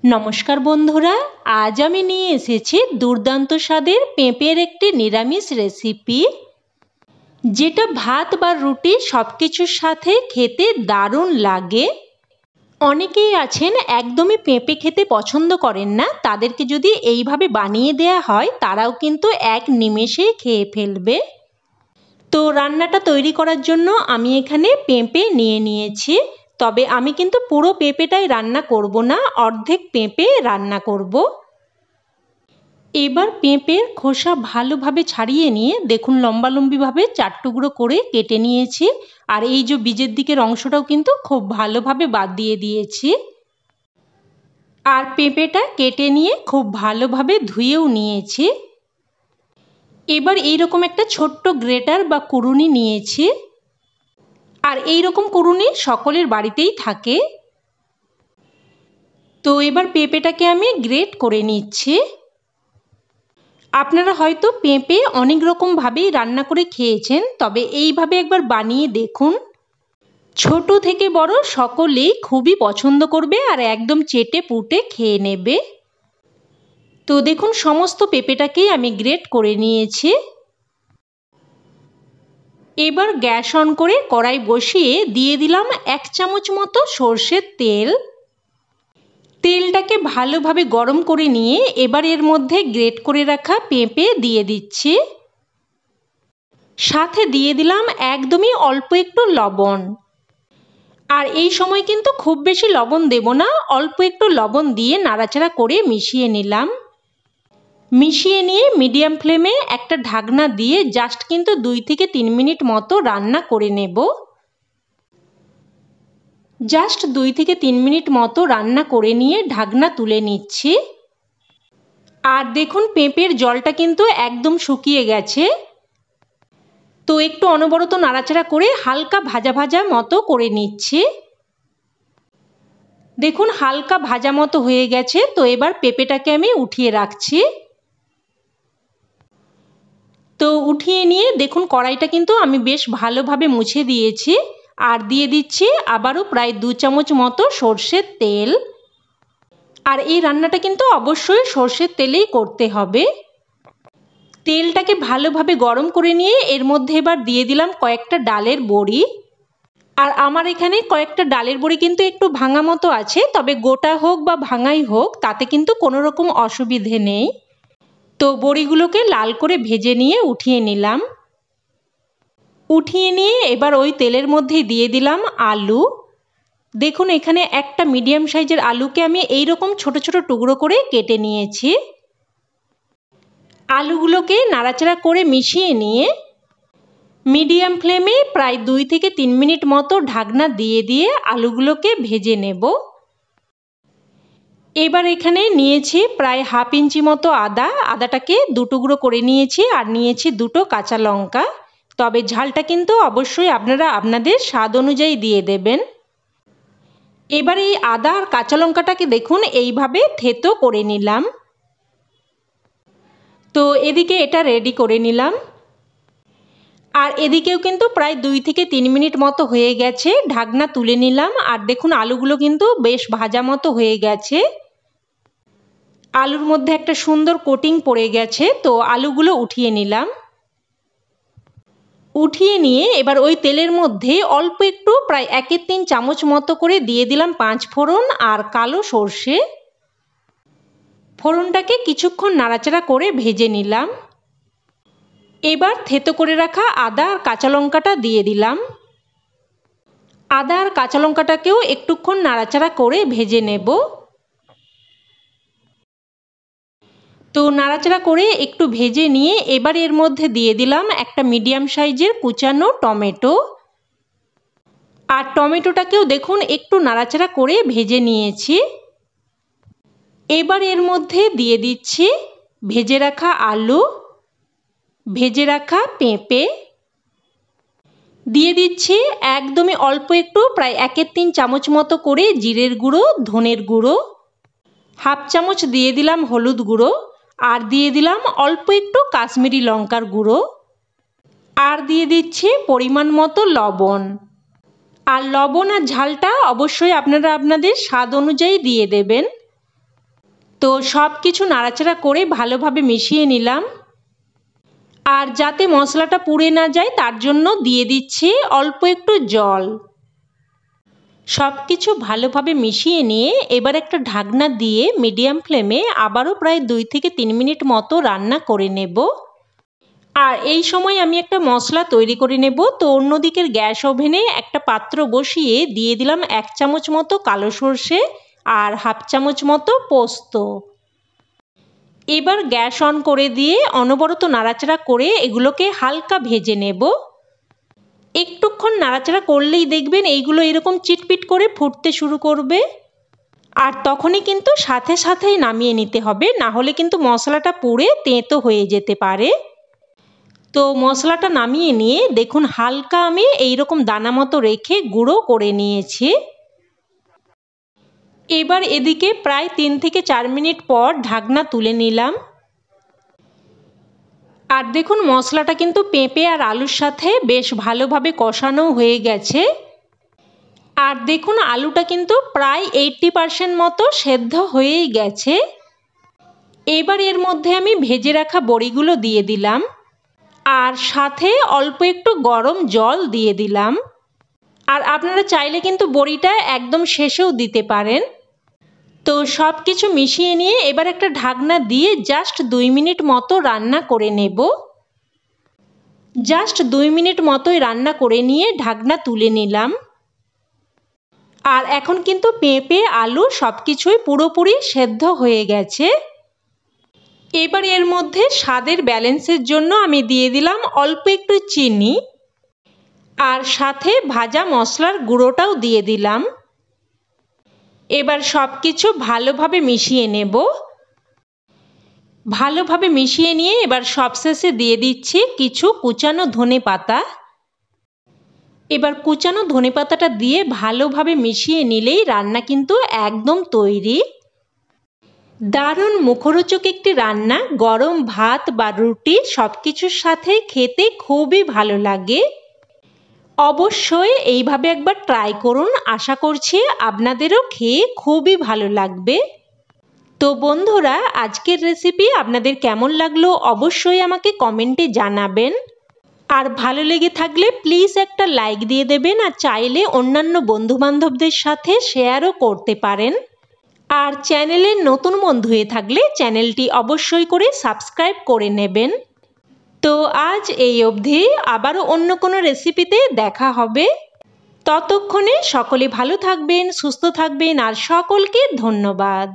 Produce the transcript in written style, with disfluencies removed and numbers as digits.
নমস্কার বন্ধুরা, আজ আমি নিয়ে এসেছি দুর্দান্ত স্বাদের পেঁপের একটি নিরামিষ রেসিপি, যেটা ভাত বা রুটি সব কিছুর সাথে খেতে দারুণ লাগে। অনেকেই আছেন একদমই পেঁপে খেতে পছন্দ করেন না, তাদেরকে যদি এইভাবে বানিয়ে দেয়া হয় তারাও কিন্তু এক নিমেষেই খেয়ে ফেলবে। তো রান্নাটা তৈরি করার জন্য আমি এখানে পেঁপে নিয়ে নিয়েছি, তবে আমি কিন্তু পুরো পেঁপেটাই রান্না করব না, অর্ধেক পেঁপে রান্না করব। এবার পেঁপের খোসা ভালোভাবে ছাড়িয়ে নিয়ে দেখুন লম্বালম্বিভাবে 4 টুকরো করে কেটে নিয়েছি। আর এই যে বীজের দিকের অংশটাও কিন্তু খুব ভালোভাবে বাদ দিয়ে দিয়েছি। আর পেঁপেটা কেটে নিয়ে খুব ভালোভাবে ধুয়েও নিয়েছি। এবার এইরকম একটা ছোট্ট গ্রেটার বা কুড়ুনি নিয়েছি। আর এই রকম কুড়ুনি সকলের বাড়িতেই থাকে। তো এবার পেঁপেটাকে আমি গ্রেট করে নিচ্ছি। আপনারা হয়তো পেঁপে অনেক রকম ভাবেই রান্না করে খেয়েছেন, তবে এইভাবে একবার বানিয়ে দেখুন। ছোট থেকে বড় সকলেই খুবই পছন্দ করবে আর একদম চেটে পুটে খেয়ে নেবে। তো দেখুন সমস্ত পেঁপেটাকেই আমি গ্রেট করে নিয়েছি। এবার গ্যাস অন করে কড়াই বসিয়ে দিয়ে দিলাম 1 চামচ মতো সর্ষের তেল। তেলটাকে ভালোভাবে গরম করে নিয়ে এবার এর মধ্যে গ্রেট করে রাখা পেঁপে দিয়ে দিচ্ছি। সাথে দিয়ে দিলাম একদমই অল্প একটু লবণ। আর এই সময় কিন্তু খুব বেশি লবণ দেব না, অল্প একটু লবণ দিয়ে নাড়াচাড়া করে মিশিয়ে নিলাম। মিশিয়ে নিয়ে মিডিয়াম ফ্লেমে একটা ঢাকনা দিয়ে জাস্ট কিন্তু 2 থেকে 3 মিনিট মতো রান্না করে নেব। জাস্ট 2 থেকে 3 মিনিট মতো রান্না করে নিয়ে ঢাকনা তুলে নিচ্ছি। আর দেখুন পেঁপের জলটা কিন্তু একদম শুকিয়ে গেছে। তো একটু অনবরত নাড়াচাড়া করে হালকা ভাজা ভাজা মতো করে নিচ্ছি। দেখুন হালকা ভাজা মতো হয়ে গেছে। তো এবার পেঁপেটাকে আমি উঠিয়ে রাখছি। তো উঠিয়ে নিয়ে দেখুন কড়াইটা কিন্তু আমি বেশ ভালোভাবে মুছে দিয়েছি। আর দিয়ে দিচ্ছি আবারও প্রায় 2 চামচ মতো সর্ষের তেল। আর এই রান্নাটা কিন্তু অবশ্যই সর্ষের তেলেই করতে হবে। তেলটাকে ভালোভাবে গরম করে নিয়ে এর মধ্যে এবার দিয়ে দিলাম কয়েকটা ডালের বড়ি। আর আমার এখানে কয়েকটা ডালের বড়ি কিন্তু একটু ভাঙা মতো আছে, তবে গোটা হোক বা ভাঙাই হোক তাতে কিন্তু কোনো রকম অসুবিধে নেই। তো বড়িগুলোকে লাল করে ভেজে নিয়ে উঠিয়ে নিলাম। উঠিয়ে নিয়ে এবার ওই তেলের মধ্যে দিয়ে দিলাম আলু। দেখুন এখানে একটা মিডিয়াম সাইজের আলুকে আমি এইরকম ছোট ছোট টুকরো করে কেটে নিয়েছি। আলুগুলোকে নাড়াচাড়া করে মিশিয়ে নিয়ে মিডিয়াম ফ্লেমে প্রায় 2 থেকে 3 মিনিট মতো ঢাকনা দিয়ে দিয়ে আলুগুলোকে ভেজে নেব। এবার এখানে নিয়েছি প্রায় 1/2 ইঞ্চি মতো আদা। আদাটাকে 2 টুকরো করে নিয়েছি আর নিয়েছি 2টো কাঁচা লঙ্কা। তবে ঝালটা কিন্তু অবশ্যই আপনারা আপনাদের স্বাদ অনুযায়ী দিয়ে দেবেন। এবার এই আদা আর কাঁচা লঙ্কাটাকে দেখুন এইভাবে থেতো করে নিলাম। তো এদিকে এটা রেডি করে নিলাম। আর এদিকেও কিন্তু প্রায় 2 থেকে 3 মিনিট মতো হয়ে গেছে। ঢাকনা তুলে নিলাম আর দেখুন আলুগুলো কিন্তু বেশ ভাজা মতো হয়ে গেছে। আলুর মধ্যে একটা সুন্দর কোটিং পড়ে গেছে। তো আলুগুলো উঠিয়ে নিলাম। উঠিয়ে নিয়ে এবার ওই তেলের মধ্যে অল্প একটু প্রায় 1/3 চামচ মতো করে দিয়ে দিলাম 5 ফোড়ন আর কালো সর্ষে। ফোড়নটাকে কিছুক্ষণ নাড়াচাড়া করে ভেজে নিলাম। এবার থেতো করে রাখা আদা আর কাঁচা লঙ্কাটা দিয়ে দিলাম। আদা আর কাঁচা লঙ্কাটাকেও একটুক্ষণ নাড়াচাড়া করে ভেজে নেব। তো নাড়াচাড়া করে একটু ভেজে নিয়ে এবার এর মধ্যে দিয়ে দিলাম একটা মিডিয়াম সাইজের কুচানো টমেটো। আর টমেটোটাকেও দেখুন একটু নাড়াচাড়া করে ভেজে নিয়েছি। এবার এর মধ্যে দিয়ে দিচ্ছি ভেজে রাখা আলু, ভেজে রাখা পেঁপে, দিয়ে দিচ্ছি একদমই অল্প একটু প্রায় 1/3 চামচ মতো করে জিরের গুঁড়ো, ধনের গুঁড়ো, 1/2 চামচ দিয়ে দিলাম হলুদ গুঁড়ো, আর দিয়ে দিলাম অল্প একটু কাশ্মীরি লঙ্কার গুঁড়ো, আর দিয়ে দিচ্ছি পরিমাণ মতো লবণ। আর লবণ আর ঝালটা অবশ্যই আপনারা আপনাদের স্বাদ অনুযায়ী দিয়ে দেবেন। তো সব কিছু নাড়াচাড়া করে ভালোভাবে মিশিয়ে নিলাম। আর যাতে মশলাটা পুড়ে না যায় তার জন্য দিয়ে দিচ্ছি অল্প একটু জল। সব কিছু ভালোভাবে মিশিয়ে নিয়ে এবার একটা ঢাকনা দিয়ে মিডিয়াম ফ্লেমে আবারও প্রায় 2 থেকে 3 মিনিট মতো রান্না করে নেব। আর এই সময় আমি একটা মশলা তৈরি করে নেব। তো অন্যদিকের গ্যাস ওভেনে একটা পাত্র বসিয়ে দিয়ে দিলাম 1 চামচ মতো কালো সর্ষে আর হাফ চামচ মতো পোস্ত। এবার গ্যাস অন করে দিয়ে অনবরত নাড়াচাড়া করে এগুলোকে হালকা ভেজে নেব। একটুক্ষণ নাড়াচাড়া করলেই দেখবেন এইগুলো এরকম চিটপিট করে ফুটতে শুরু করবে। আর তখনই কিন্তু সাথে সাথেই নামিয়ে নিতে হবে, না হলে কিন্তু মশলাটা পুড়ে তেঁতো হয়ে যেতে পারে। তো মশলাটা নামিয়ে নিয়ে দেখুন হালকা আমি এইরকম দানা মতো রেখে গুঁড়ো করে নিয়েছি। এবার এদিকে প্রায় 3 থেকে 4 মিনিট পর ঢাকনা তুলে নিলাম। আর দেখুন মশলাটা কিন্তু পেঁপে আর আলুর সাথে বেশ ভালোভাবে কষানো হয়ে গেছে। আর দেখুন আলুটা কিন্তু প্রায় 80% মতো সেদ্ধ হয়েই গেছে। এবার এর মধ্যে আমি ভেজে রাখা বড়িগুলো দিয়ে দিলাম আর সাথে অল্প একটু গরম জল দিয়ে দিলাম। আর আপনারা চাইলে কিন্তু বড়িটা একদম শেষেও দিতে পারেন। তো সব কিছু মিশিয়ে নিয়ে এবার একটা ঢাকনা দিয়ে জাস্ট 2 মিনিট মতো রান্না করে নেব। জাস্ট 2 মিনিট মতোই রান্না করে নিয়ে ঢাকনা তুলে নিলাম। আর এখন কিন্তু পেঁপে আলু সব কিছুই পুরোপুরি সেদ্ধ হয়ে গেছে। এবার এর মধ্যে স্বাদের ব্যালেন্সের জন্য আমি দিয়ে দিলাম অল্প একটু চিনি আর সাথে ভাজা মশলার গুঁড়োটাও দিয়ে দিলাম। এবার সব কিছু ভালোভাবে মিশিয়ে নেব। ভালোভাবে মিশিয়ে নিয়ে এবার সবশেষে দিয়ে দিচ্ছি কিছু কুচানো ধনেপাতা। এবার কুচানো ধনেপাতাটা দিয়ে ভালোভাবে মিশিয়ে নিলেই রান্না কিন্তু একদম তৈরি। দারুণ মুখরোচক একটি রান্না গরম ভাত বা রুটি সব কিছুর সাথে খেতে খুবই ভালো লাগে। অবশ্যই এইভাবে একবার ট্রাই করুন, আশা করছি আপনাদেরও খেয়ে খুবই ভালো লাগবে। তো বন্ধুরা আজকের রেসিপি আপনাদের কেমন লাগলো অবশ্যই আমাকে কমেন্টে জানাবেন। আর ভালো লেগে থাকলে প্লিজ একটা লাইক দিয়ে দেবেন আর চাইলে অন্যান্য বন্ধুবান্ধবদের সাথে শেয়ারও করতে পারেন। আর চ্যানেলের নতুন বন্ধু হয়ে থাকলে চ্যানেলটি অবশ্যই করে সাবস্ক্রাইব করে নেবেন। তো আজ এই অবধি, আবারও অন্য কোনো রেসিপিতে দেখা হবে। ততক্ষণে সকলে ভালো থাকবেন, সুস্থ থাকবেন আর সকলকে ধন্যবাদ।